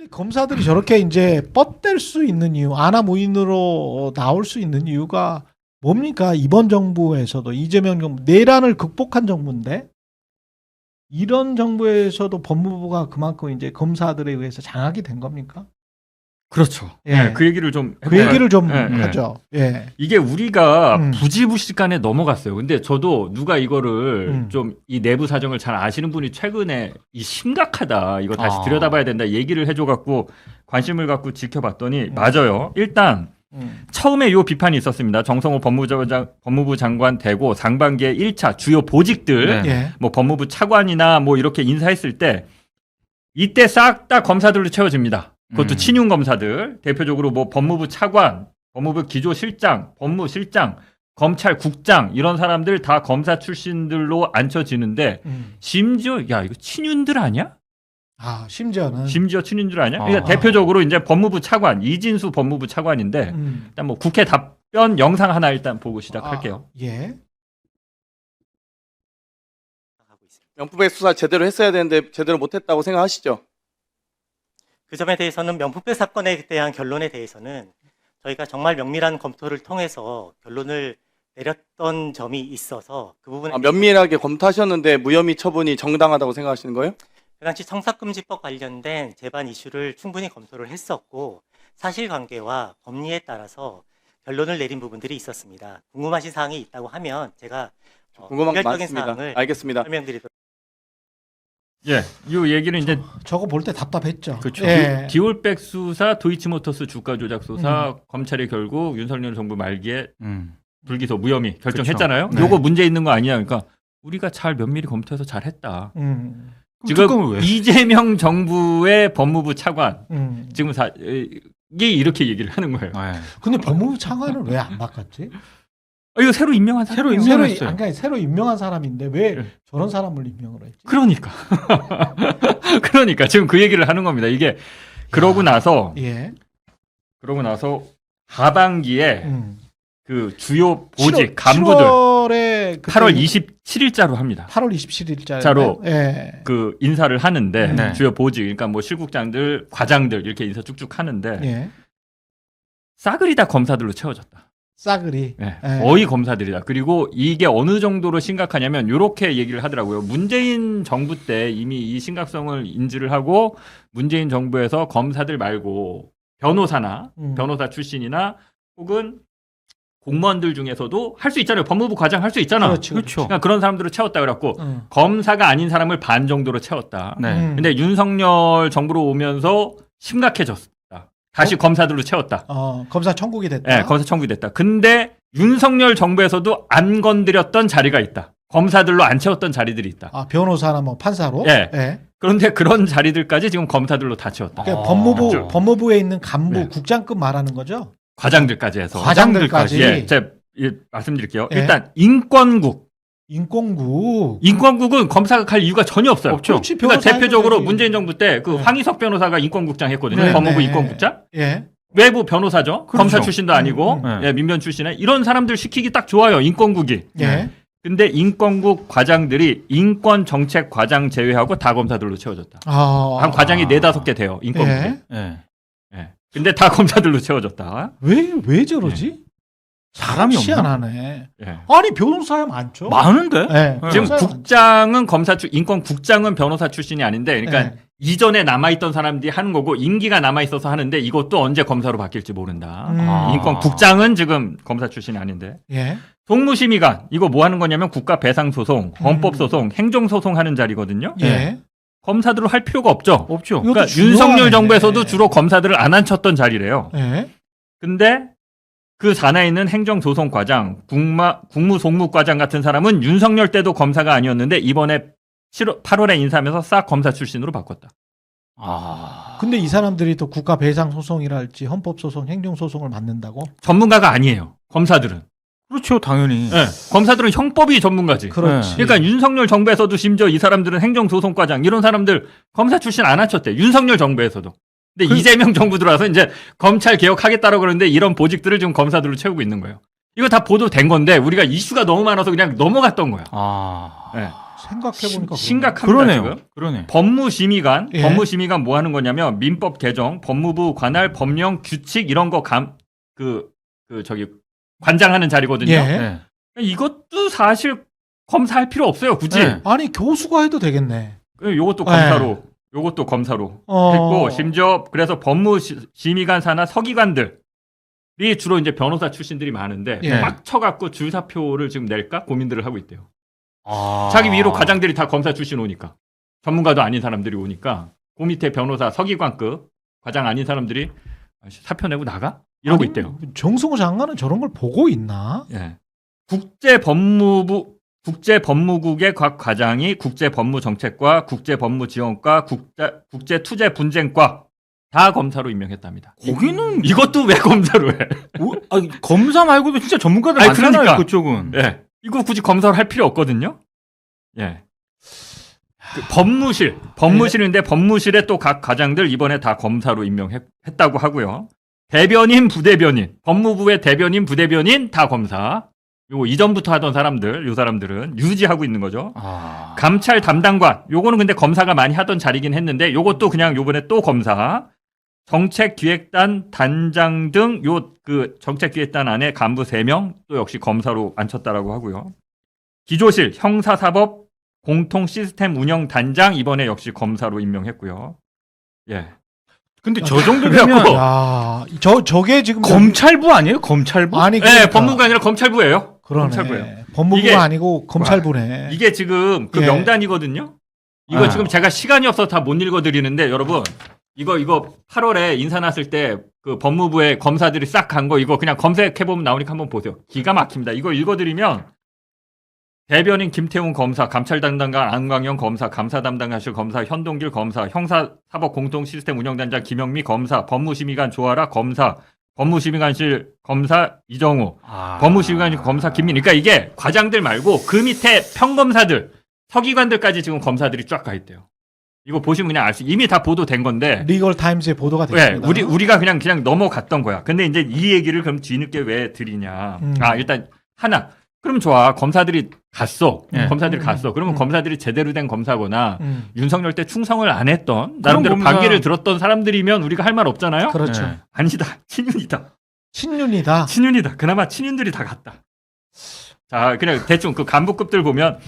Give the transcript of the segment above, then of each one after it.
검사들이 저렇게 이제 뻗댈 수 있는 이유, 아나무인으로 나올 수 있는 이유가 뭡니까? 이번 정부에서도 이재명 정부 내란을 극복한 정부인데 이런 정부에서도 법무부가 그만큼 이제 검사들에 의해서 장악이 된 겁니까? 그렇죠. 예. 네, 그 얘기를 좀 그 얘기를 좀 네, 네. 하죠. 예. 이게 우리가 음. 부지부식간에 넘어갔어요. 근데 저도 누가 이거를 음. 좀 이 내부 사정을 잘 아시는 분이 최근에 이 심각하다 이거 다시 아. 들여다봐야 된다 얘기를 해줘갖고 관심을 갖고 지켜봤더니 맞아요. 일단 처음에 요 비판이 있었습니다. 정성호 법무부 장관 되고 상반기에 1차 주요 보직들 네. 예. 뭐 법무부 차관이나 뭐 이렇게 인사했을 때 이때 싹 다 검사들로 채워집니다. 그것도 친윤 검사들 대표적으로 뭐 법무부 차관, 법무부 기조실장, 법무실장, 검찰국장 이런 사람들 다 검사 출신들로 앉혀지는데 심지어 야 이거 친윤들 아니야? 아, 심지어는 심지어 친윤들 아니야? 그러니까 아. 대표적으로 이제 법무부 차관 이진수 법무부 차관인데 일단 뭐 국회 답변 영상 하나 일단 보고 시작할게요. 예. 명품백 수사 제대로 했어야 되는데 제대로 못했다고 생각하시죠? 그 점에 대해서는 명품백 사건에 대한 결론에 대해서는 저희가 정말 면밀한 검토를 통해서 결론을 내렸던 점이 있어서 그 부분에 면밀하게 검토하셨는데 무혐의 처분이 정당하다고 생각하시는 거예요? 그 당시 청사금지법 관련된 재반 이슈를 충분히 검토를 했었고 사실관계와 법리에 따라서 결론을 내린 부분들이 있었습니다. 궁금하신 사항이 있다고 하면 제가 궁금한 거 개별적인 많습니다. 사항을 알겠습니다. 설명드리도록 예, 이 얘기는 이제 저거 볼 때 답답했죠. 그렇죠. 예. 디올백 수사, 도이치모터스 주가 조작 수사, 검찰이 결국 윤석열 정부 말기에 불기소 무혐의 결정했잖아요. 그쵸. 네. 요거 문제 있는 거 아니냐? 그러니까 우리가 잘 면밀히 검토해서 잘했다. 지금 지금 이재명 정부의 법무부 차관 지금 이게 이렇게 얘기를 하는 거예요. 근데 법무부 차관을 왜 안 바꿨지? 이거 새로 임명한 사람 새로 임명했어요. 그러니까 새로 임명한 사람인데 왜 네. 저런 사람을 임명을 했지? 그러니까 그러니까 지금 그 얘기를 하는 겁니다. 이게 그러고 나서 예. 하반기에 그 주요 보직 간부들 7월에 8월 27일자로 합니다. 8월 27일자로 자로 예. 그 인사를 하는데 네. 주요 보직 그러니까 뭐 실국장들, 과장들 이렇게 인사 쭉쭉 하는데 예. 싸그리 다 검사들로 채워졌다. 싸그리. 네, 예. 거의 검사들이다. 그리고 이게 어느 정도로 심각하냐면 이렇게 얘기를 하더라고요. 문재인 정부 때 이미 이 심각성을 인지를 하고 문재인 정부에서 검사들 말고 변호사나 변호사 출신이나 혹은 공무원들 중에서도 할 수 있잖아요. 법무부 과장 할 수 있잖아. 그렇죠. 그러니까 그런 사람들을 채웠다 그래갖고 검사가 아닌 사람을 반 정도로 채웠다. 네. 근데 윤석열 정부로 오면서 심각해졌다. 다시 검사들로 채웠다. 검사 천국이 됐다. 네, 검사 청구이 됐다. 근데 윤석열 정부에서도 안 건드렸던 자리가 있다. 검사들로 안 채웠던 자리들이 있다. 아, 변호사나 뭐 판사로. 예. 예. 그런데 그런 자리들까지 지금 검사들로 다 채웠다. 그러니까 맞죠. 법무부에 있는 간부, 네. 국장급 말하는 거죠? 과장들까지 해서. 과장들까지. 예, 제가 말씀드릴게요. 예. 일단 인권국. 인권국은 검사가 갈 이유가 전혀 없어요. 없죠. 그렇지, 그러니까 변호사 대표적으로 해야지. 문재인 정부 때 그 네. 황희석 변호사가 인권국장 했거든요. 네, 법무부 네. 인권국장. 예. 외부 변호사죠. 그렇죠. 검사 출신도 아니고 네. 예, 민변 출신에 이런 사람들 시키기 딱 좋아요. 인권국이. 예. 근데 인권국 과장들이 인권 정책 과장 제외하고 다 검사들로 채워졌다. 한 과장이 4-5개 돼요. 인권국에. 예. 예. 예. 근데 다 검사들로 채워졌다. 왜 저러지? 사람이 없나? 희한하네. 예. 아니, 변호사야 많죠. 많은데? 예. 지금 변호사야 국장은 인권국장은 변호사 출신이 아닌데, 그러니까 예. 이전에 남아있던 사람들이 하는 거고 임기가 남아있어서 하는데 이것도 언제 검사로 바뀔지 모른다. 아. 인권국장은 지금 검사 출신이 아닌데. 예. 동무심의관 이거 뭐 하는 거냐면 국가배상소송, 헌법소송, 행정소송 하는 자리거든요. 예. 검사들로 할 필요가 없죠. 없죠. 이것도 그러니까 중요하네. 윤석열 정부에서도 주로 검사들을 안 앉혔던 자리래요. 예. 근데 그 산하에 있는 행정소송과장, 국무송무과장 같은 사람은 윤석열 때도 검사가 아니었는데 이번에 8월에 인사하면서 싹 검사 출신으로 바꿨다. 근데 이 사람들이 또 국가 배상 소송이랄지 헌법 소송, 행정 소송을 맡는다고? 전문가가 아니에요. 검사들은. 그렇죠, 당연히. 네, 검사들은 형법이 전문가지. 그렇지. 그러니까 윤석열 정부에서도 심지어 이 사람들은 행정소송과장 이런 사람들 검사 출신 안 앉혔대. 윤석열 정부에서도. 근데 이재명 정부 들어와서 이제 검찰 개혁하겠다라고 그러는데 이런 보직들을 지금 검사들로 채우고 있는 거예요. 이거 다 보도된 건데 우리가 이슈가 너무 많아서 그냥 넘어갔던 거야. 아. 네. 생각해보니까 심각합니다. 그러네요. 지금. 그러네. 법무심의관, 예. 법무심의관 뭐 하는 거냐면 민법 개정, 법무부 관할 법령 규칙 이런 거 저기 관장하는 자리거든요. 예. 네. 이것도 사실 검사할 필요 없어요. 굳이. 네. 아니 교수가 해도 되겠네. 요것도 네. 검사로, 요것도 검사로 했고 심지어 그래서 법무심의관 산하 서기관들이 주로 이제 변호사 출신들이 많은데 예. 막 쳐갖고 줄사표를 지금 낼까 고민들을 하고 있대요. 아. 자기 위로 과장들이 다 검사 출신 오니까 전문가도 아닌 사람들이 오니까 그 밑에 변호사 서기관급 과장 아닌 사람들이 사표 내고 나가 이러고 아니, 있대요. 정승호 장관은 저런 걸 보고 있나? 예. 국제법무국의 각 과장이 국제법무정책과 국제법무지원과 국제투자분쟁과 다 검사로 임명했답니다. 거기는 이것도 왜 검사로 해? 검사 말고도 진짜 전문가들 아니, 많잖아요. 그러니까. 그쪽은. 예. 이거 굳이 검사를 할 필요 없거든요. 예. 그 법무실인데 법무실에 또 각 과장들 이번에 다 검사로 임명했다고 하고요. 대변인, 부대변인, 법무부의 대변인, 부대변인 다 검사. 요거 이전부터 하던 사람들, 요 사람들은 유지하고 있는 거죠. 아. 감찰 담당관, 요거는 근데 검사가 많이 하던 자리긴 했는데 요것도 그냥 요번에 또 검사. 정책기획단 단장 등 요 그 정책기획단 안에 간부 3명 또 역시 검사로 앉혔다라고 하고요. 기조실, 형사사법 공통 시스템 운영 단장 이번에 역시 검사로 임명했고요. 예. 근데 저 정도 되면 야, 저게 지금 검찰부 아니에요? 검찰부? 아니 예, 그러니까. 법무부가 아니라 검찰부예요. 그러네. 검찰부예요. 법무부가 이게- 아니고 검찰부네. 이게 지금 그 예. 명단이거든요. 이거 아. 지금 제가 시간이 없어서 다 못 읽어드리는데 여러분 이거 8월에 인사 났을 때 그 법무부에 검사들이 싹 간 거 이거 그냥 검색해보면 나오니까 한번 보세요. 기가 막힙니다. 이거 읽어드리면 대변인 김태훈 검사, 감찰 담당관 안광영 검사, 감사 담당하실 검사 현동길 검사, 형사사법 공통 시스템 운영단장 김영미 검사, 법무심의관 조아라 검사, 법무심의관실 검사 이정우, 아. 법무심의관 검사 김민. 그러니까 이게 과장들 말고 그 밑에 평검사들, 서기관들까지 지금 검사들이 쫙 가 있대요. 이거 보시면 그냥 알 수 이미 다 보도된 건데. 리걸 타임즈에 보도가 네, 됐습니다. 우리가 그냥 넘어갔던 거야. 근데 이제 이 얘기를 그럼 뒤늦게 왜 드리냐? 일단 하나. 그럼 좋아. 검사들이 갔어. 네. 검사들이 갔어. 그러면 검사들이 제대로 된 검사거나 윤석열 때 충성을 안 했던 나름대로 검사- 반기를 들었던 사람들이면 우리가 할 말 없잖아요. 그렇죠. 네. 아니다. 친윤이다. 친윤이다. 친윤이다. 그나마 친윤들이 다 갔다. 자, 그냥 대충 그 간부급들 보면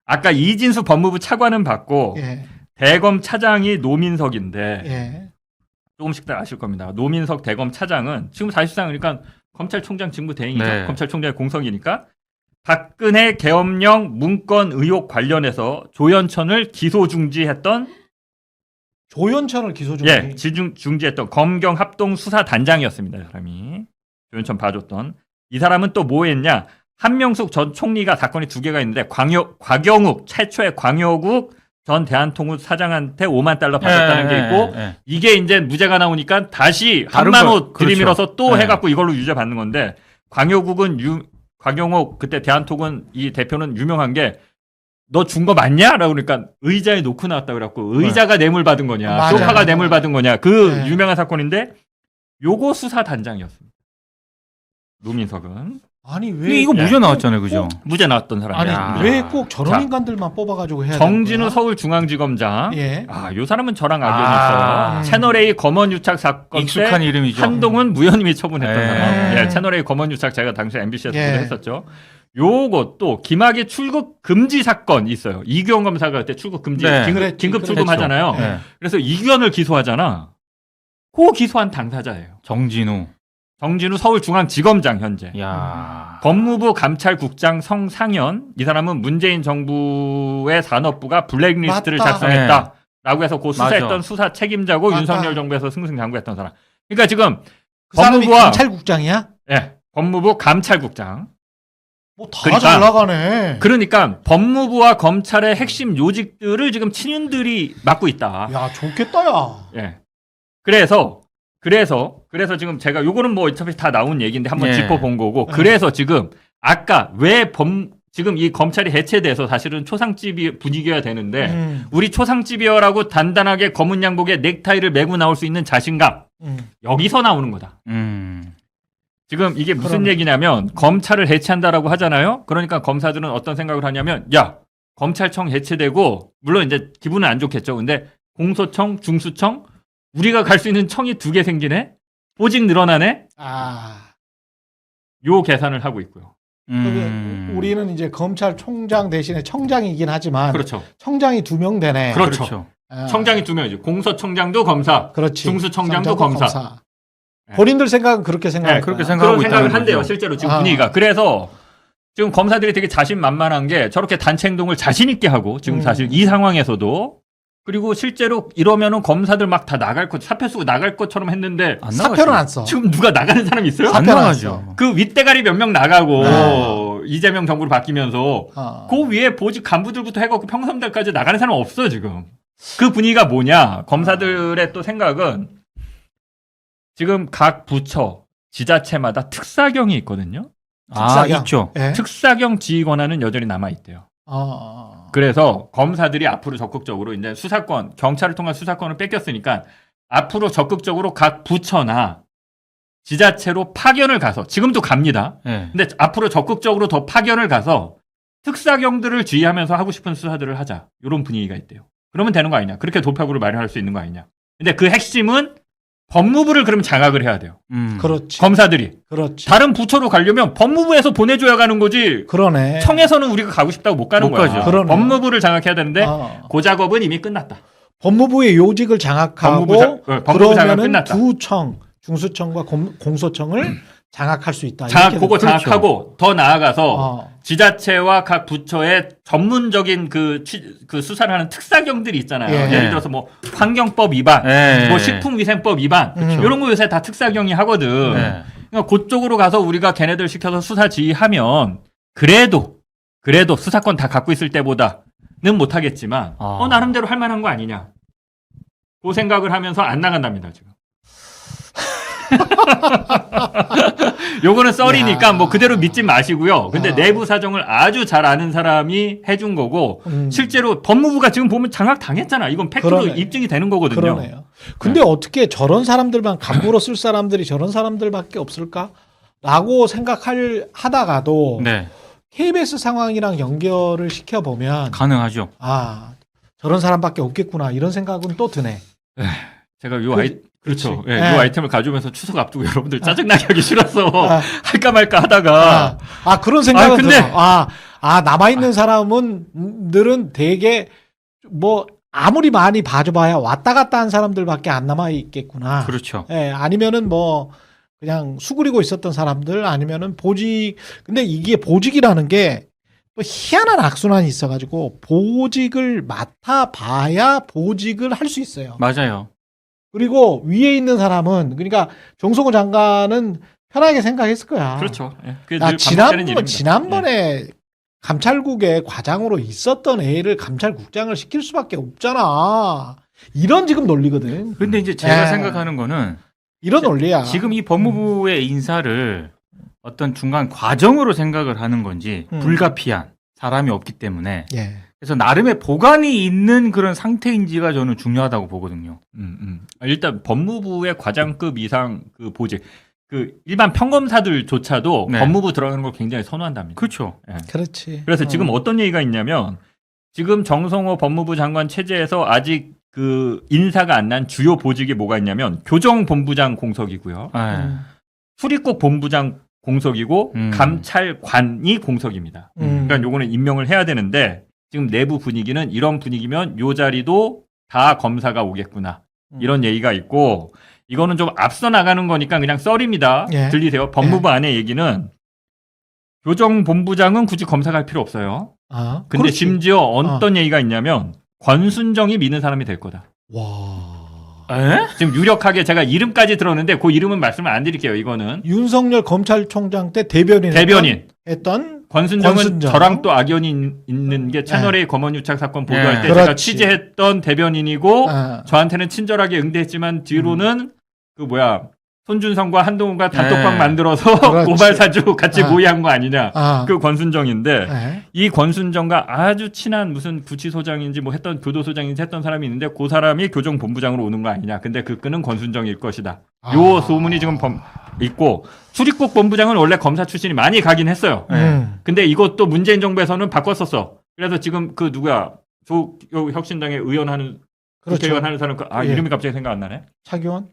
아까 이진수 법무부 차관은 받고 예. 대검 차장이 노민석인데 예. 조금씩 다 아실 겁니다. 노민석 대검 차장은 지금 사실상 그러니까 검찰총장 직무 대행이죠. 네. 검찰총장의 공석이니까 박근혜 계엄령 문건 의혹 관련해서 조현천을 기소 중지했던 조현천을 기소 중에 중지했던 검경 합동 수사 단장이었습니다. 이 사람이 조현천 봐줬던 이 사람은 또 뭐 했냐? 한명숙 전 총리가 사건이 2개가 있는데 곽영욱 최초의 광여국 전 대한통운 사장한테 5만 달러 받았다는 게 있고 예. 이게 이제 무죄가 나오니까 다시 다른 한만 거, 호 들이밀어서 그렇죠. 또 네. 해갖고 이걸로 유죄 받는 건데 광여국은 곽영욱 그때 대한통운 이 대표는 유명한 게 너 준 거 맞냐? 라고 그러니까 의자에 놓고 나왔다 그래갖고 의자가 뇌물 받은 거냐 맞아요. 소파가 뇌물 받은 거냐 그 네. 유명한 사건인데 요거 수사 단장이었습니다. 노민석은 아니 근데 왜 이거 무죄 나왔잖아요, 그죠? 무죄 나왔던 아니 사람이야. 왜 꼭 저런 자, 인간들만 뽑아가지고 해야 정진우 되는 거야? 서울중앙지검장. 예. 요 사람은 저랑 악연이 아. 있어요. 채널A 검언유착 사건 익숙한 때 이름이죠. 한동훈 무혐의 처분했던 예. 사람. 예, 채널A 검언유착 제가 당시 MBC에서 예. 했었죠. 요것도 김학의 출국 금지 사건 있어요. 이규현 검사가 그때 출국 금지 네. 그랬지, 긴급 그랬죠. 출금하잖아요. 네. 그래서 이규현을 기소하잖아. 그 기소한 당사자예요. 정진우. 정진우 서울중앙지검장 현재. 야. 법무부 감찰국장 성상현 이 사람은 문재인 정부의 산업부가 블랙리스트를 맞다. 작성했다라고 해서 그 수사했던 맞아. 수사 책임자고 맞다. 윤석열 정부에서 승승장구했던 사람. 그러니까 지금 그 사람이 법무부와- 검찰국장이야? 법무부 감찰국장. 뭐 다 그러니까- 잘 나가네. 그러니까 법무부와 검찰의 핵심 요직들을 지금 친윤들이 맡고 있다. 야 좋겠다 야. 예. 그래서 지금 제가 요거는 뭐 어차피 다 나온 얘기인데 한번 예. 짚어본 거고 예. 그래서 지금 아까 왜 지금 이 검찰이 해체돼서 사실은 초상집 분위기가 되는데 우리 초상집이여라고 단단하게 검은 양복에 넥타이를 메고 나올 수 있는 자신감 여기서 나오는 거다. 지금 이게 무슨 그러네. 얘기냐면 검찰을 해체한다라고 하잖아요. 그러니까 검사들은 어떤 생각을 하냐면 야 검찰청 해체되고 물론 이제 기분은 안 좋겠죠. 근데 공소청, 중수청 우리가 갈 수 있는 청이 2개 생기네. 보직 늘어나네. 요 계산을 하고 있고요. 우리는 이제 검찰총장 대신에 청장이긴 하지만 그렇죠. 청장이 2명 되네. 그렇죠. 청장이 2명이죠. 공소청장도 검사, 그렇지. 중수청장도 검사. 네. 본인들 생각은 그렇게 생각해요. 그렇게 그런 생각하고 생각을 있다는 한대요. 거죠. 실제로 지금 분위기가. 그래서 지금 검사들이 되게 자신만만한 게 저렇게 단체 행동을 자신 있게 하고 지금 사실 이 상황에서도 그리고 실제로 이러면은 검사들 막 다 나갈 것 사표 쓰고 나갈 것처럼 했는데 안 사표는 나가죠. 안 써. 지금 누가 나가는 사람 있어요? 안 사표는 안 나가죠. 그 윗대가리 몇 명 나가고 네. 이재명 정부로 바뀌면서 그 위에 보직 간부들부터 해갖고 평선들까지 나가는 사람 없어 지금. 그 분위기가 뭐냐? 검사들의 또 생각은 지금 각 부처 지자체마다 특사경이 있거든요. 특사경. 있죠. 예? 특사경 지휘 권한은 여전히 남아 있대요. 그래서 검사들이 앞으로 적극적으로 이제 수사권, 경찰을 통한 수사권을 뺏겼으니까 앞으로 적극적으로 각 부처나 지자체로 파견을 가서 지금도 갑니다. 예. 근데 앞으로 적극적으로 더 파견을 가서 특사경들을 지휘하면서 하고 싶은 수사들을 하자. 이런 분위기가 있대요. 그러면 되는 거 아니냐. 그렇게 도표부를 마련할 수 있는 거 아니냐. 근데 그 핵심은 법무부를 그럼 장악을 해야 돼요. 그렇지. 검사들이. 그렇지. 다른 부처로 가려면 법무부에서 보내줘야 가는 거지. 그러네. 청에서는 우리가 가고 싶다고 못 가는 못 거야. 가죠. 그러네. 법무부를 장악해야 되는데 그 작업은 이미 끝났다. 법무부의 요직을 장악하고 법무부 장악 그러면은 끝났다. 두 청, 중수청과 공소청을 장악할 수 있다. 그거 그렇죠. 장악하고 더 나아가서 어. 지자체와 각 부처의 전문적인 그 수사를 하는 특사경들이 있잖아요. 예. 예를 들어서 뭐 환경법 위반, 예. 뭐 식품위생법 위반 이런 거 요새 다 특사경이 하거든. 예. 그러니까 그쪽으로 가서 우리가 걔네들 시켜서 수사 지휘하면 그래도 수사권 다 갖고 있을 때보다는 못하겠지만 나름대로 할 만한 거 아니냐. 그 생각을 하면서 안 나간답니다 지금. 요거는 썰이니까 뭐 그대로 믿지 마시고요. 근데 내부 사정을 아주 잘 아는 사람이 해준 거고 실제로 법무부가 지금 보면 장악 당했잖아. 이건 팩트로 그러네. 입증이 되는 거거든요. 그러네요. 근데 어떻게 저런 사람들만 간부로 쓸 사람들이 저런 사람들밖에 없을까? 라고 하다가도 네. KBS 상황이랑 연결을 시켜보면 가능하죠. 저런 사람밖에 없겠구나 이런 생각은 또 드네. 제가 요 그렇죠. 예, 네. 요 아이템을 가져오면서 추석 앞두고 여러분들 짜증나게 하기 싫어서 할까 말까 아, 하다가 그런 생각은 근데- 들어. 남아있는 사람들은 되게 뭐 아무리 많이 봐줘봐야 왔다 갔다 한 사람들밖에 안 남아있겠구나. 그렇죠. 예, 아니면은 뭐 그냥 수그리고 있었던 사람들 아니면은 보직. 근데 이게 보직이라는 게 또 희한한 악순환이 있어가지고 보직을 맡아봐야 보직을 할 수 있어요. 맞아요. 그리고 위에 있는 사람은 그러니까 정성호 장관은 편하게 생각했을 거야. 그렇죠. 예, 그게 나 늘 반복되는 일입니다. 지난번에 감찰국의 과장으로 있었던 애를 감찰국장을 시킬 수밖에 없잖아. 이런 지금 논리거든. 근데 이제 제가 예. 생각하는 거는 이런 논리야. 지금 이 법무부의 인사를 어떤 중간 과정으로 생각을 하는 건지 불가피한 사람이 없기 때문에 예. 그래서 나름의 보관이 있는 그런 상태인지가 저는 중요하다고 보거든요. 일단 법무부의 과장급 이상 그 보직 그 일반 평검사들조차도 네. 법무부 들어가는 걸 굉장히 선호한답니다. 그렇죠. 예. 그렇지. 그래서 지금 어떤 얘기가 있냐면 지금 정성호 법무부 장관 체제에서 아직 그 인사가 안 난 주요 보직이 뭐가 있냐면 교정본부장 공석이고요. 예. 출입국 본부장 공석이고 감찰관이 공석입니다. 그러니까 요거는 임명을 해야 되는데 지금 내부 분위기는 이런 분위기면 요 자리도 다 검사가 오겠구나. 이런 얘기가 있고 이거는 좀 앞서 나가는 거니까 그냥 썰입니다. 예. 들리세요? 법무부 안의 얘기는 교정본부장은 굳이 검사가 할 필요 없어요. 근데 그렇지. 심지어 어떤 얘기가 있냐면 권순정이 미는 사람이 될 거다. 와. 에? 지금 유력하게 제가 이름까지 들었는데 그 이름은 말씀을 안 드릴게요. 이거는 윤석열 검찰총장 때 대변인 했던 권순정은 권순정. 저랑 또 악연이 있는 게 채널A 검언유착 사건 보도할 때 그렇지. 제가 취재했던 대변인이고 아. 저한테는 친절하게 응대했지만 뒤로는 손준성과 한동훈과 단톡방 만들어서 그렇지. 고발사주 같이 모의한 거 아니냐. 아. 그 권순정인데 예. 이 권순정과 아주 친한 무슨 구치소장인지 뭐 했던 교도소장인지 했던 사람이 있는데 그 사람이 교정본부장으로 오는 거 아니냐. 근데 그 끈은 권순정일 것이다. 요 소문이 지금 있고 출입국 본부장은 원래 검사 출신이 많이 가긴 했어요. 근데 이것도 문재인 정부에서는 바꿨었어. 그래서 지금 그 누구야 혁신당의 의원 하는 그렇죠. 국회의원 하는 사람 예. 이름이 갑자기 생각 안 나네. 차기원?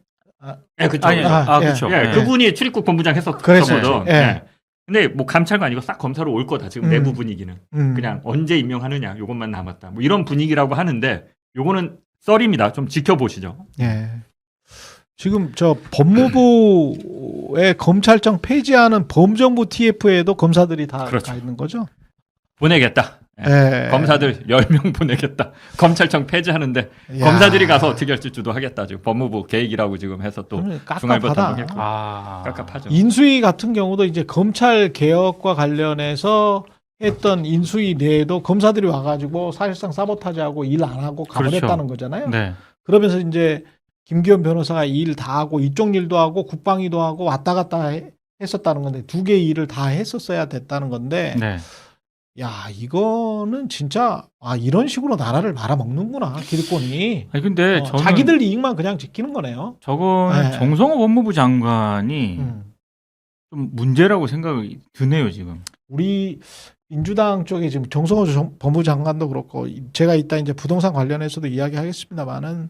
예, 그쵸. 아니, 예, 아, 예. 그렇죠. 예, 그분이 출입국 본부장 그랬었죠. 했었거든. 예. 예. 근데 뭐 감찰가 아니고 싹 검사로 올 거다. 지금 내부 분위기는 음. 그냥 언제 임명하느냐 요것만 남았다. 뭐 이런 분위기라고 하는데 요거는 썰입니다. 좀 지켜보시죠. 예. 지금 저 법무부의 검찰청 폐지하는 범정부 TF에도 검사들이 다 그렇죠. 가 있는 거죠? 보내겠다. 예. 예. 검사들 10명 보내겠다. 검찰청 폐지하는데 야. 검사들이 가서 어떻게 할지 주도하겠다. 지금 법무부 계획이라고 지금 해서 또 그러면 중앙일보 깝깝하다. 단독했고. 아. 깝깝하죠. 인수위 같은 경우도 이제 검찰 개혁과 관련해서 했던 인수위 내에도 검사들이 와가지고 사실상 사보타지하고 일 안 하고 가버렸다는 거잖아요. 네. 그러면서 이제 김기현 변호사가 일 다 하고 이쪽 일도 하고 국방위도 하고 왔다 갔다 했었다는 건데 두 개의 일을 다 했었어야 됐다는 건데 네. 야 이거는 진짜 이런 식으로 나라를 말아먹는구나 기득권이. 아니 근데 저는 자기들 이익만 그냥 지키는 거네요. 저건 네. 정성호 법무부 장관이 음. 좀 문제라고 생각이 드네요 지금. 우리 민주당 쪽에 지금 정성호 법무부 장관도 그렇고 제가 이따 이제 부동산 관련해서도 이야기하겠습니다만은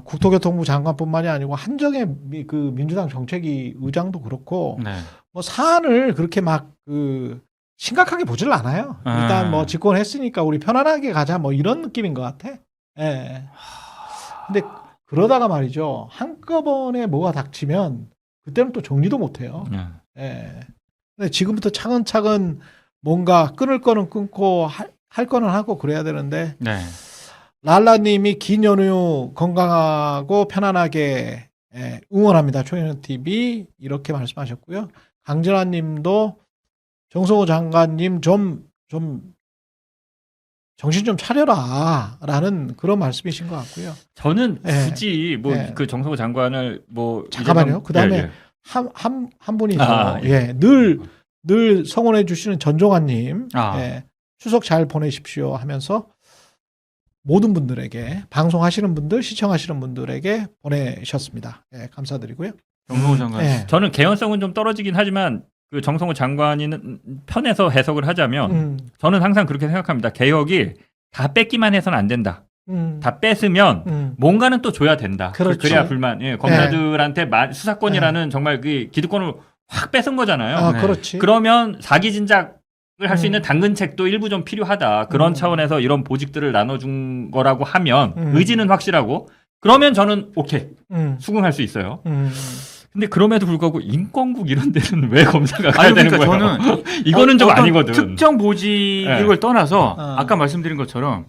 국토교통부 장관뿐만이 아니고 한정의 그 민주당 정책위 의장도 그렇고 네. 뭐 사안을 그렇게 막 그 심각하게 보질 않아요. 일단 뭐 집권했으니까 우리 편안하게 가자 뭐 이런 느낌인 것 같아. 예. 근데 그러다가 말이죠 한꺼번에 뭐가 닥치면 그때는 또 정리도 못해요. 예. 예. 근데 지금부터 차근차근 뭔가 끊을 거는 끊고 할 거는 하고 그래야 되는데 네. 랄라님이 긴 연휴 건강하고 편안하게 응원합니다. 초연현 TV 이렇게 말씀하셨고요. 강진아님도 정성호 장관님 좀 정신 좀 차려라라는 그런 말씀이신 것 같고요. 저는 예. 굳이 뭐 예. 그 정성호 장관을 뭐 잠깐만요. 이재명- 그다음에 예, 예. 한 분이 아, 더, 예. 늘 성원해 주시는 전종환님 아. 추석 잘 보내십시오 하면서 모든 분들에게 방송하시는 분들 시청하시는 분들에게 보내셨습니다. 감사드리고요. 정성호 장관. 예. 저는 개연성은 좀 떨어지긴 하지만 그 정성호 장관이는 편에서 해석을 하자면 저는 항상 그렇게 생각합니다. 개혁이 다 뺏기만 해서는 안 된다. 다 뺏으면 뭔가는 또 줘야 된다. 그렇죠. 그래야 불만. 예, 검사들한테 수사권이라는 정말 그 기득권을 확 뺏은 거잖아요. 네. 그렇지. 그러면 사기 진작을 할 수 있는 당근책도 일부 좀 필요하다. 그런 차원에서 이런 보직들을 나눠준 거라고 하면 의지는 확실하고 그러면 저는 오케이 수긍할 수 있어요. 근데 그럼에도 불구하고 인권국 이런 데는 왜 검사가 가야 아니 되는 그러니까 거예요? 저는 이거는 좀 어떤 아니거든. 특정 보직을 네. 떠나서 어. 아까 말씀드린 것처럼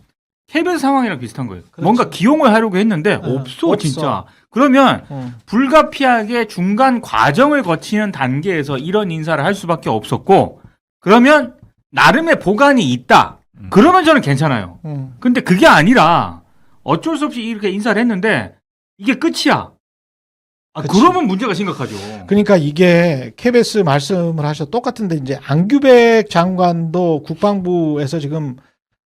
KBS 상황이랑 비슷한 거예요. 그렇지. 뭔가 기용을 하려고 했는데 없어 진짜. 그러면 불가피하게 중간 과정을 거치는 단계에서 이런 인사를 할 수밖에 없었고 그러면 나름의 보관이 있다. 그러면 저는 괜찮아요. 근데 그게 아니라 어쩔 수 없이 이렇게 인사를 했는데 이게 끝이야. 그치. 그러면 문제가 심각하죠. 그러니까 이게 KBS 말씀을 하셔 똑같은데 이제 안규백 장관도 국방부에서 지금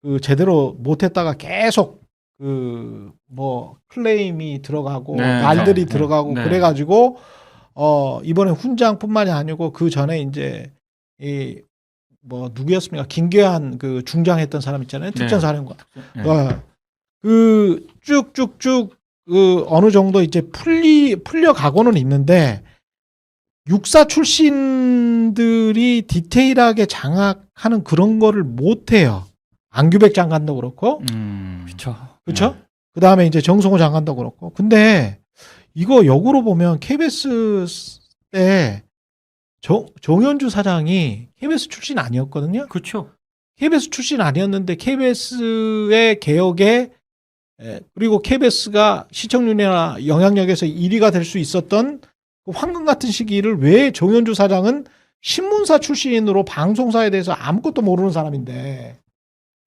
그 제대로 못했다가 계속 그 뭐 클레임이 들어가고 네, 말들이 네, 들어가고 네. 그래가지고 이번에 훈장뿐만이 아니고 그 전에 이제 이 뭐 누구였습니까? 김계한 그 중장했던 사람 있잖아요. 특전사령관. 네. 그 쭉쭉쭉 그 어느 정도 이제 풀려가고는 있는데 육사 출신들이 디테일하게 장악하는 그런 거를 못해요. 안규백 장관도 그렇고, 그렇죠. 그렇죠? 그 다음에 이제 정성호 장관도 그렇고. 근데 이거 역으로 보면 KBS 때 정현주 사장이 KBS 출신 아니었거든요. 그렇죠. KBS 출신 아니었는데 KBS의 개혁에 그리고 KBS가 시청률이나 영향력에서 1위가 될 수 있었던 그 황금 같은 시기를 왜 정현주 사장은 신문사 출신으로 방송사에 대해서 아무것도 모르는 사람인데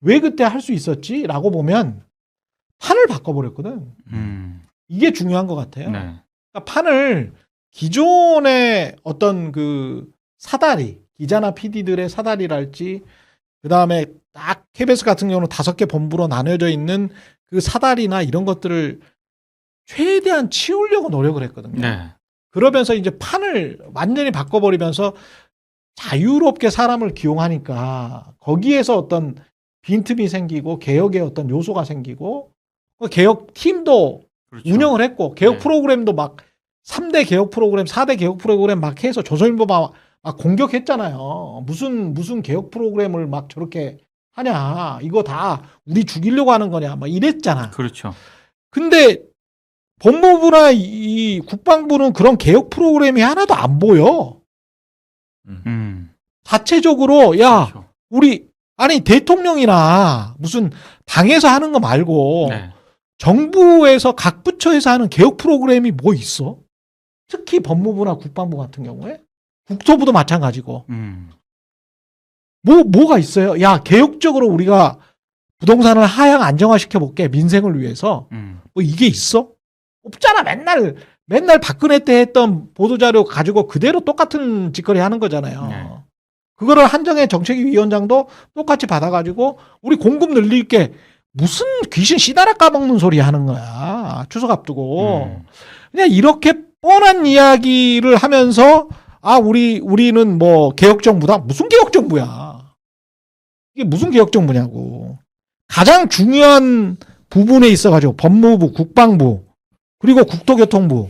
왜 그때 할 수 있었지라고 보면 판을 바꿔버렸거든. 이게 중요한 것 같아요. 네. 그러니까 판을 기존의 어떤 그 사다리, 기자나 PD들의 사다리랄지, 그 다음에 딱 KBS 같은 경우는 5개 본부로 나눠져 있는 그 사다리나 이런 것들을 최대한 치우려고 노력을 했거든요. 네. 그러면서 이제 판을 완전히 바꿔버리면서 자유롭게 사람을 기용하니까 거기에서 어떤 빈틈이 생기고 개혁의 어떤 요소가 생기고 개혁 팀도 그렇죠. 운영을 했고 개혁 네. 프로그램도 막 3대 개혁 프로그램, 4대 개혁 프로그램 막 해서 조선일보 막 공격했잖아요. 무슨 개혁 프로그램을 막 저렇게 하냐. 이거 다 우리 죽이려고 하는 거냐. 막 이랬잖아. 그렇죠. 근데 법무부나 이 국방부는 그런 개혁 프로그램이 하나도 안 보여. 자체적으로 야, 그렇죠. 우리 아니 대통령이나 무슨 당에서 하는 거 말고 네. 정부에서 각 부처에서 하는 개혁 프로그램이 뭐 있어? 특히 법무부나 국방부 같은 경우에 국토부도 마찬가지고 뭐가 있어요? 야, 개혁적으로 우리가 부동산을 하향 안정화시켜 볼게 민생을 위해서 뭐 이게 있어? 없잖아. 맨날 박근혜 때 했던 보도자료 가지고 그대로 똑같은 짓거리 하는 거잖아요. 네. 그거를 한정혜 정책위원장도 똑같이 받아가지고 우리 공급 늘릴게 무슨 귀신 씨다라 까먹는 소리 하는 거야. 추석 앞두고. 그냥 이렇게 뻔한 이야기를 하면서 아, 우리는 뭐 개혁정부다? 무슨 개혁정부야? 이게 무슨 개혁정부냐고. 가장 중요한 부분에 있어가지고 법무부, 국방부, 그리고 국토교통부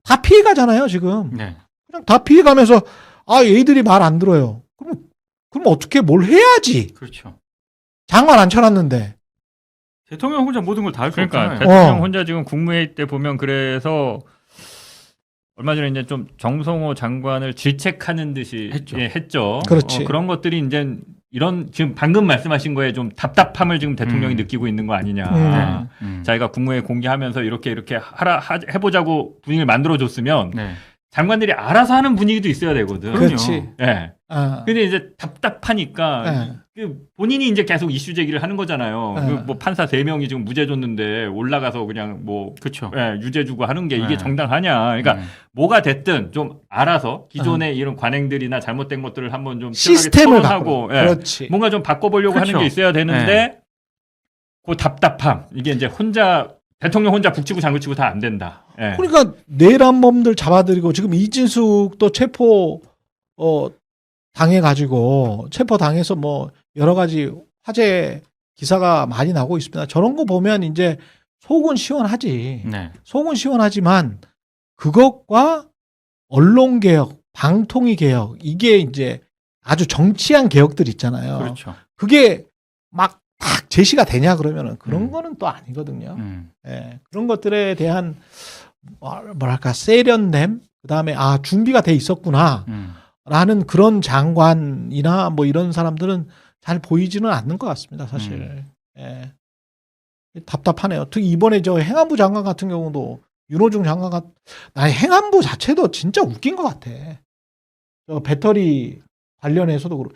다 피해가잖아요, 지금. 네. 그냥 다 피해가면서 아, 얘들이 말 안 들어요. 그럼 어떻게 뭘 해야지. 그렇죠. 장관 안 쳐놨는데. 대통령 혼자 모든 걸 다 할 수 그러니까 없잖아요. 대통령 혼자 지금 국무회의 때 보면 그래서 얼마 전에 이제 좀 정성호 장관을 질책하는 듯이 했죠. 했죠. 그렇지. 그런 것들이 이제 이런 지금 방금 말씀하신 거에 좀 답답함을 지금 대통령이 느끼고 있는 거 아니냐. 자기가 국무회의 공개하면서 이렇게 해보자고 분위기를 만들어줬으면 네. 장관들이 알아서 하는 분위기도 있어야 되거든. 그럼요. 그렇지. 예. 아. 근데 이제 답답하니까 네. 그 본인이 이제 계속 이슈 제기를 하는 거잖아요. 네. 그 뭐 판사 3명이 지금 무죄 줬는데 올라가서 그냥 뭐 그렇죠. 예, 유죄 주고 하는 게 이게 네. 정당하냐. 그러니까 뭐가 됐든 좀 알아서 기존의 이런 관행들이나 잘못된 것들을 한번 좀 시스템을 하고 바꾸고. 그렇지. 뭔가 좀 바꿔보려고 그렇죠. 하는 게 있어야 되는데 그 답답함 이게 이제 대통령 혼자 북치고 장구치고 다 안 된다. 예. 그러니까 내란범들 잡아들이고 지금 이진숙도 체포 당해가지고 체포 당해서 뭐 여러 가지 화제 기사가 많이 나오고 있습니다. 저런 거 보면 이제 속은 시원하지. 네. 속은 시원하지만 그것과 언론 개혁, 방통위 개혁 이게 이제 아주 정치한 개혁들 있잖아요. 그렇죠. 그게 막 딱 제시가 되냐 그러면은 그런 거는 또 아니거든요. 예, 그런 것들에 대한 뭐랄까 세련됨, 그다음에 아 준비가 돼 있었구나. 라는 그런 장관이나 뭐 이런 사람들은 잘 보이지는 않는 것 같습니다, 사실. 예. 답답하네요. 특히 이번에 저 행안부 장관 같은 경우도 윤호중 장관 나 행안부 자체도 진짜 웃긴 것 같아. 저 배터리 관련해서도 그렇고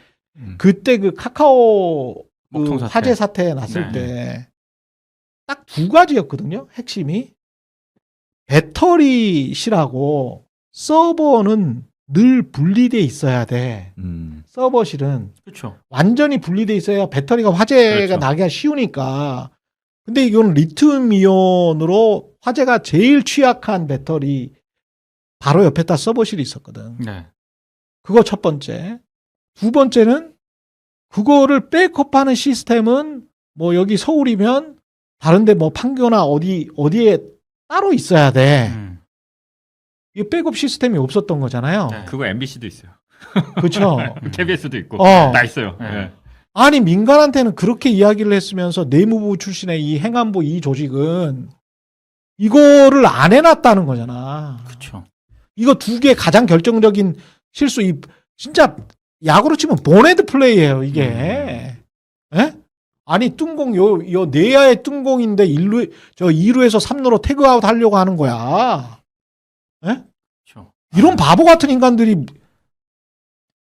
그때 그 카카오 그 먹통 사태. 화재 사태 났을 때 딱 두 가지였거든요. 핵심이 배터리실하고 서버는 늘 분리돼 있어야 돼. 서버실은 그렇죠. 완전히 분리돼 있어야 배터리가 화재가 그렇죠. 나기가 쉬우니까. 근데 이건 리튬 이온으로 화재가 제일 취약한 배터리 바로 옆에다 서버실이 있었거든. 네. 그거 첫 번째. 두 번째는 그거를 백업하는 시스템은 뭐 여기 서울이면 다른데 뭐 판교나 어디에 따로 있어야 돼. 이 백업 시스템이 없었던 거잖아요. 네. 그거 MBC도 있어요. 그렇죠. KBS도 있고 어. 다 있어요. 네. 예. 아니 민간한테는 그렇게 이야기를 했으면서 내무부 출신의 이 행안부 이 조직은 이거를 안 해놨다는 거잖아. 그렇죠. 이거 두 개 가장 결정적인 실수. 진짜 야구로 치면 보네드 플레이예요 이게. 예? 아니 뚱공 요 내야의 뚱공인데 2루에서 3루로 태그아웃 하려고 하는 거야. 예? 그렇죠. 이런 바보 같은 인간들이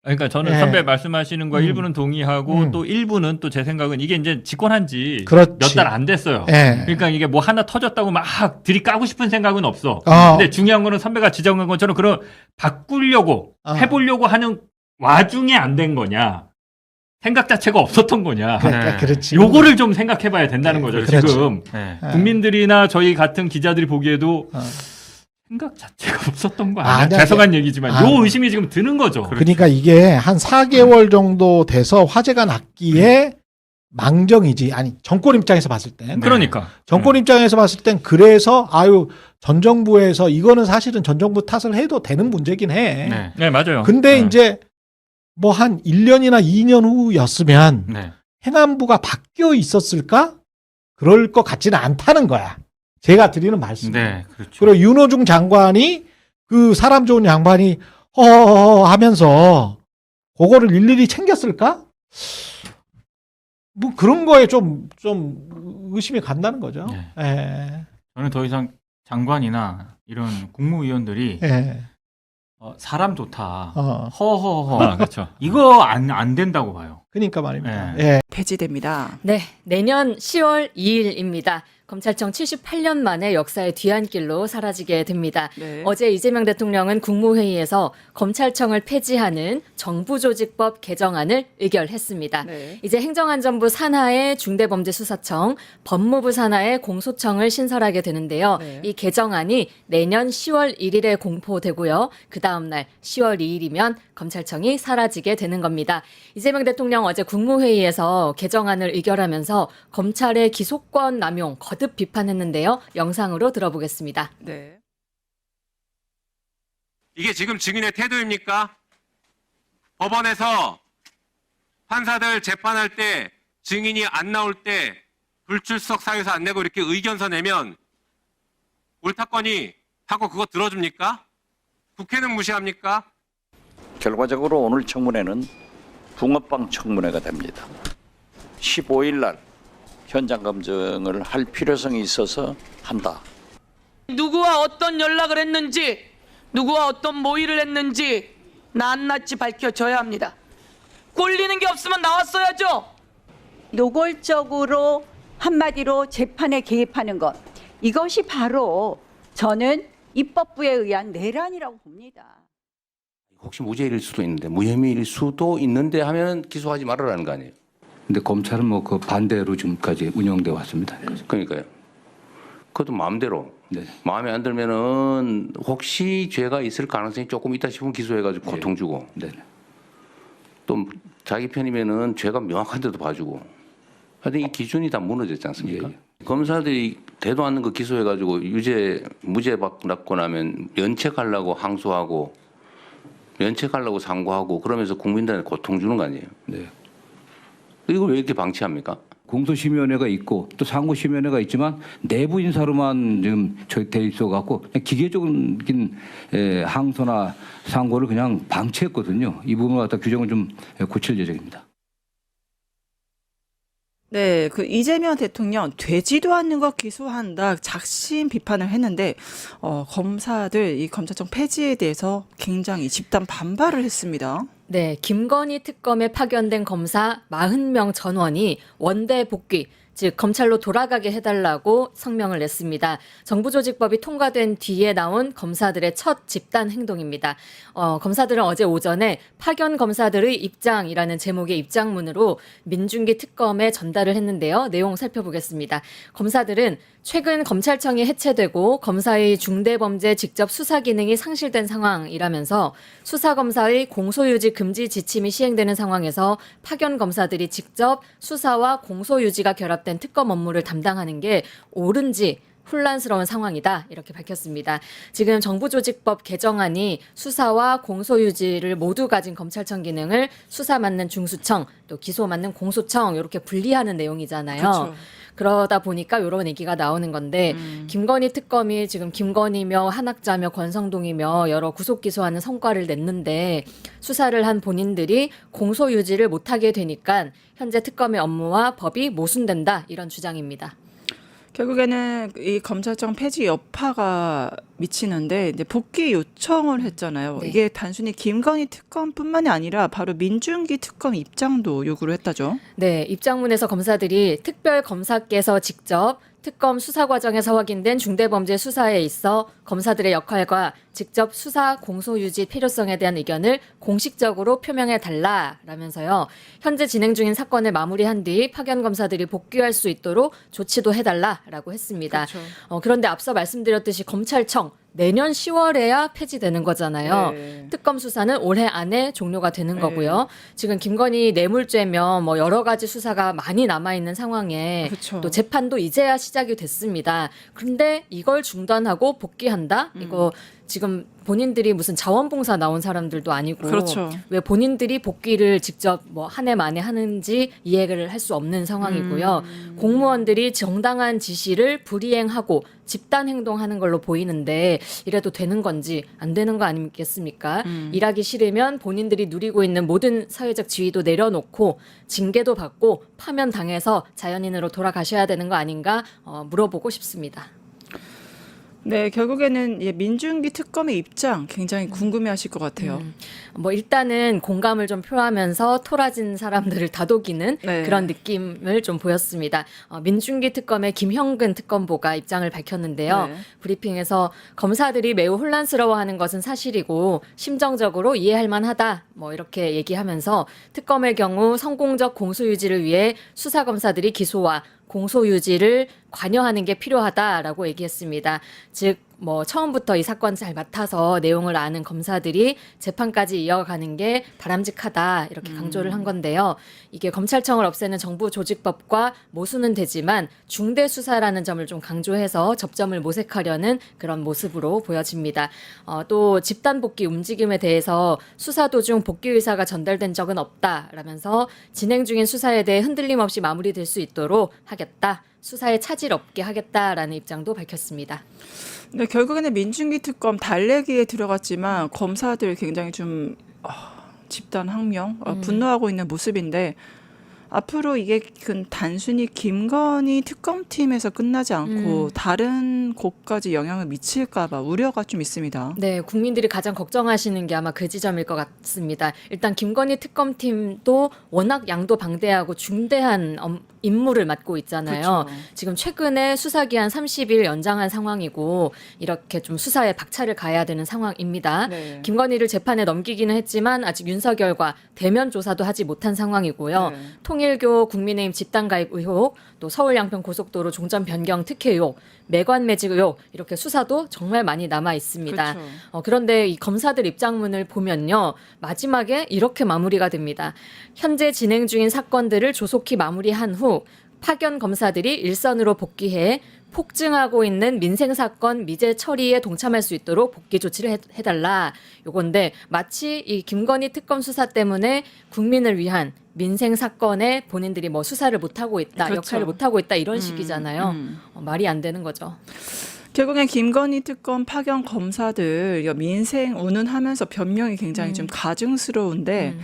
그러니까 저는 예. 선배 말씀하시는 거 일부는 동의하고 또 일부는 또 제 생각은 이게 이제 집권한 지 그렇지. 몇 달 안 됐어요. 예. 그러니까 이게 뭐 하나 터졌다고 막 들이까고 싶은 생각은 없어. 어. 근데 중요한 거는 선배가 지적한 것처럼 그런 바꾸려고 해보려고 하는 와중에 안 된 거냐. 생각 자체가 없었던 거냐. 그러니까 그렇지. 요거를 좀 생각해봐야 된다는 거죠. 그렇지. 지금 네. 예. 국민들이나 저희 같은 기자들이 보기에도 어. 생각 자체가 없었던 거 아, 아니야? 아니야, 죄송한 얘기지만 아, 요 의심이 지금 드는 거죠. 그러니까 이게 한 4개월 정도 돼서 화제가 났기에 망정이지. 아니, 정권 입장에서 봤을 땐. 그러니까 정권 입장에서 봤을 땐 그래서 아유, 전 정부에서 이거는 사실은 전 정부 탓을 해도 되는 문제긴 해. 네. 네, 맞아요. 근데 네. 이제 뭐 한 1년이나 2년 후였으면 네. 행안부가 바뀌어 있었을까? 그럴 것 같지는 않다는 거야. 제가 드리는 말씀. 네, 그렇죠. 그리고 윤호중 장관이 그 사람 좋은 양반이 허허허 하면서 그거를 일일이 챙겼을까? 뭐 그런 거에 좀 의심이 간다는 거죠. 네. 예. 저는 더 이상 장관이나 이런 국무위원들이 예. 사람 좋다. 어. 허허허. 아, 그렇죠. 이거 안 된다고 봐요. 그러니까 말입니다. 네. 예. 폐지됩니다. 네, 내년 10월 2일입니다. 검찰청 78년 만에 역사의 뒤안길로 사라지게 됩니다. 네. 어제 이재명 대통령은 국무회의에서 검찰청을 폐지하는 정부조직법 개정안을 의결했습니다. 네. 이제 행정안전부 산하의 중대범죄수사청, 법무부 산하의 공소청을 신설하게 되는데요. 네. 이 개정안이 내년 10월 1일에 공포되고요. 그 다음 날 10월 2일이면 검찰청이 사라지게 되는 겁니다. 이재명 대통령 어제 국무회의에서 개정안을 의결하면서 검찰의 기소권 남용 거듭 비판했는데요. 영상으로 들어보겠습니다. 네. 이게 지금 증인의 태도입니까? 법원에서 판사들 재판할 때 증인이 안 나올 때 불출석 사유서 안 내고 이렇게 의견서 내면 옳다거니 하고 그거 들어줍니까? 국회는 무시합니까? 결과적으로 오늘 청문회는 붕어빵 청문회가 됩니다. 15일 날 현장 검증을 할 필요성이 있어서 한다. 누구와 어떤 연락을 했는지, 누구와 어떤 모의를 했는지 낱낱이 밝혀져야 합니다. 꼴리는 게 없으면 나왔어야죠. 노골적으로 한마디로 재판에 개입하는 것, 이것이 바로 저는 입법부에 의한 내란이라고 봅니다. 혹시 무죄일 수도 있는데 무혐의일 수도 있는데 하면 기소하지 말아라는 거 아니에요? 근데 검찰은 뭐 그 반대로 지금까지 운영돼 왔습니다. 그러니까요. 그것도 마음대로. 네. 마음에 안 들면은 혹시 죄가 있을 가능성이 조금 있다 싶으면 기소해가지고 고통 주고. 네. 또 자기 편이면은 죄가 명확한데도 봐주고. 하여튼 이 기준이 다 무너졌지 않습니까? 예. 검사들이 되도 않는 거 기소해가지고 무죄 받고 나면 면책하려고 항소하고 면책하려고 상고하고 그러면서 국민들한테 고통 주는 거 아니에요? 네. 이걸 왜 이렇게 방치합니까? 공소심의위원회가 있고 또 상고심의위원회가 있지만 내부 인사로만 지금 돼 있어 갖고 기계적인 항소나 상고를 그냥 방치했거든요. 이 부분을 갖다 규정을 좀 고칠 예정입니다. 네, 그 이재명 대통령 되지도 않는 거 기소한다 작심 비판을 했는데 검사들 이 검찰청 폐지에 대해서 굉장히 집단 반발을 했습니다. 네, 김건희 특검에 파견된 검사 40명 전원이 원대 복귀, 즉 검찰로 돌아가게 해달라고 성명을 냈습니다. 정부조직법이 통과된 뒤에 나온 검사들의 첫 집단 행동입니다. 검사들은 어제 오전에 파견 검사들의 입장이라는 제목의 입장문으로 민중기 특검에 전달을 했는데요. 내용 살펴보겠습니다. 검사들은 최근 검찰청이 해체되고 검사의 중대범죄 직접 수사 기능이 상실된 상황이라면서 수사검사의 공소유지 금지 지침이 시행되는 상황에서 파견 검사들이 직접 수사와 공소유지가 결합된 특검 업무를 담당하는 게 옳은지 혼란스러운 상황이다 이렇게 밝혔습니다. 지금 정부조직법 개정안이 수사와 공소유지를 모두 가진 검찰청 기능을 수사 맡는 중수청 또 기소 맡는 공소청 이렇게 분리하는 내용이잖아요. 그렇죠. 그러다 보니까 이런 얘기가 나오는 건데 김건희 특검이 지금 김건희며 한학자며 권성동이며 여러 구속 기소하는 성과를 냈는데 수사를 한 본인들이 공소유지를 못하게 되니까 현재 특검의 업무와 법이 모순된다 이런 주장입니다. 결국에는 이 검찰청 폐지 여파가 미치는데 이제 복귀 요청을 했잖아요. 네. 이게 단순히 김건희 특검뿐만이 아니라 바로 민중기 특검 입장도 요구를 했다죠. 네, 입장문에서 검사들이 특별검사께서 직접 특검 수사 과정에서 확인된 중대범죄 수사에 있어 검사들의 역할과 직접 수사 공소유지 필요성에 대한 의견을 공식적으로 표명해 달라라면서요. 현재 진행 중인 사건을 마무리한 뒤 파견 검사들이 복귀할 수 있도록 조치도 해달라라고 했습니다. 그렇죠. 그런데 앞서 말씀드렸듯이 검찰청 내년 10월에야 폐지되는 거잖아요. 네. 특검 수사는 올해 안에 종료가 되는 네. 거고요. 지금 김건희 뇌물죄면 뭐 여러 가지 수사가 많이 남아 있는 상황에 그렇죠. 또 재판도 이제야 시작이 됐습니다. 그런데 이걸 중단하고 복귀한다? 이거 지금 본인들이 무슨 자원봉사 나온 사람들도 아니고 그렇죠. 왜 본인들이 복귀를 직접 뭐 한 해 만에 하는지 이해를 할 수 없는 상황이고요. 공무원들이 정당한 지시를 불이행하고 집단 행동하는 걸로 보이는데 이래도 되는 건지 안 되는 거 아니겠습니까? 일하기 싫으면 본인들이 누리고 있는 모든 사회적 지위도 내려놓고 징계도 받고 파면 당해서 자연인으로 돌아가셔야 되는 거 아닌가 물어보고 싶습니다. 네, 결국에는 민중기 특검의 입장 굉장히 궁금해하실 것 같아요. 뭐 일단은 공감을 좀 표하면서 토라진 사람들을 다독이는 네. 그런 느낌을 좀 보였습니다. 민중기 특검의 김형근 특검보가 입장을 밝혔는데요. 네. 브리핑에서 검사들이 매우 혼란스러워하는 것은 사실이고 심정적으로 이해할 만하다. 뭐 이렇게 얘기하면서 특검의 경우 성공적 공소유지를 위해 수사검사들이 기소와 공소유지를 관여하는 게 필요하다라고 얘기했습니다. 즉, 뭐 처음부터 이 사건 잘 맡아서 내용을 아는 검사들이 재판까지 이어가는 게 바람직하다 이렇게 강조를 한 건데요. 이게 검찰청을 없애는 정부 조직법과 모순은 되지만 중대 수사라는 점을 좀 강조해서 접점을 모색하려는 그런 모습으로 보여집니다. 또 집단 복귀 움직임에 대해서 수사 도중 복귀 의사가 전달된 적은 없다라면서 진행 중인 수사에 대해 흔들림 없이 마무리될 수 있도록 하겠다. 수사에 차질 없게 하겠다라는 입장도 밝혔습니다. 네, 결국에는 민중기 특검 달래기에 들어갔지만 검사들 굉장히 좀 집단 항명, 분노하고 있는 모습인데 앞으로 이게 단순히 김건희 특검팀에서 끝나지 않고 다른 곳까지 영향을 미칠까 봐 우려가 좀 있습니다. 네, 국민들이 가장 걱정하시는 게 아마 그 지점일 것 같습니다. 일단 김건희 특검팀도 워낙 양도 방대하고 중대한 임무를 맡고 있잖아요. 그렇죠. 지금 최근에 수사기한 30일 연장한 상황이고 이렇게 좀 수사에 박차를 가해야 되는 상황입니다. 네. 김건희를 재판에 넘기기는 했지만 아직 윤석열과 대면 조사도 하지 못한 상황이고요. 네. 통일교 국민의힘 집단 가입 의혹, 또 서울 양평 고속도로 종점 변경 특혜 의혹, 매관 매직 의혹 이렇게 수사도 정말 많이 남아 있습니다. 그렇죠. 그런데 이 검사들 입장문을 보면요. 마지막에 이렇게 마무리가 됩니다. 현재 진행 중인 사건들을 조속히 마무리한 후 파견 검사들이 일선으로 복귀해 폭증하고 있는 민생사건 미제 처리에 동참할 수 있도록 복귀 조치를 해달라. 요건데 마치 이 김건희 특검 수사 때문에 국민을 위한 민생사건에 본인들이 뭐 수사를 못하고 있다, 그렇죠. 역할을 못하고 있다 이런 식이잖아요. 말이 안 되는 거죠. 결국엔 김건희 특검 파견 검사들 민생 운운하면서 변명이 굉장히 좀 가증스러운데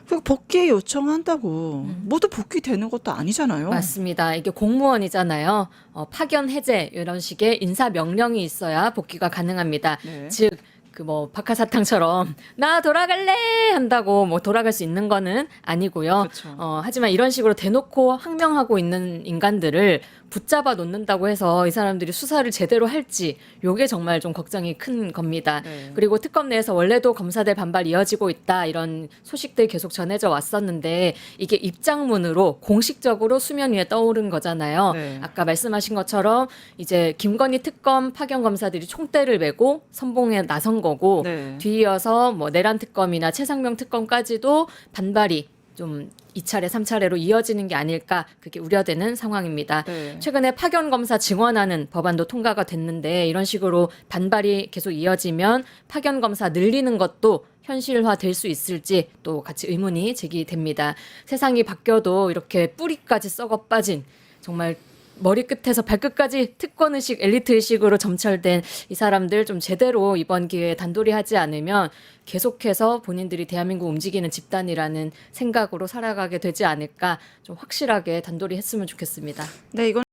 그 복귀 요청한다고 모두 복귀되는 것도 아니잖아요. 맞습니다. 이게 공무원이잖아요. 파견 해제 이런 식의 인사 명령이 있어야 복귀가 가능합니다. 네. 즉 그 뭐 박하사탕처럼 나 돌아갈래 한다고 뭐 돌아갈 수 있는 거는 아니고요. 그렇죠. 하지만 이런 식으로 대놓고 항명하고 있는 인간들을 붙잡아 놓는다고 해서 이 사람들이 수사를 제대로 할지 요게 정말 좀 걱정이 큰 겁니다. 네. 그리고 특검 내에서 원래도 검사들 반발 이어지고 있다 이런 소식들 계속 전해져 왔었는데 이게 입장문으로 공식적으로 수면 위에 떠오른 거잖아요. 네. 아까 말씀하신 것처럼 이제 김건희 특검 파견 검사들이 총대를 메고 선봉에 나선 거고 네. 뒤이어서 뭐 내란 특검이나 최상병 특검까지도 반발이 좀 2차례, 3차례로 이어지는 게 아닐까 그게 우려되는 상황입니다. 네. 최근에 파견 검사 증원하는 법안도 통과가 됐는데 이런 식으로 반발이 계속 이어지면 파견 검사 늘리는 것도 현실화 될 수 있을지 또 같이 의문이 제기됩니다. 세상이 바뀌어도 이렇게 뿌리까지 썩어 빠진 정말 머리끝에서 발끝까지 특권의식, 엘리트의식으로 점철된 이 사람들 좀 제대로 이번 기회에 단도리하지 않으면 계속해서 본인들이 대한민국 움직이는 집단이라는 생각으로 살아가게 되지 않을까 좀 확실하게 단도리했으면 좋겠습니다. 네, 이건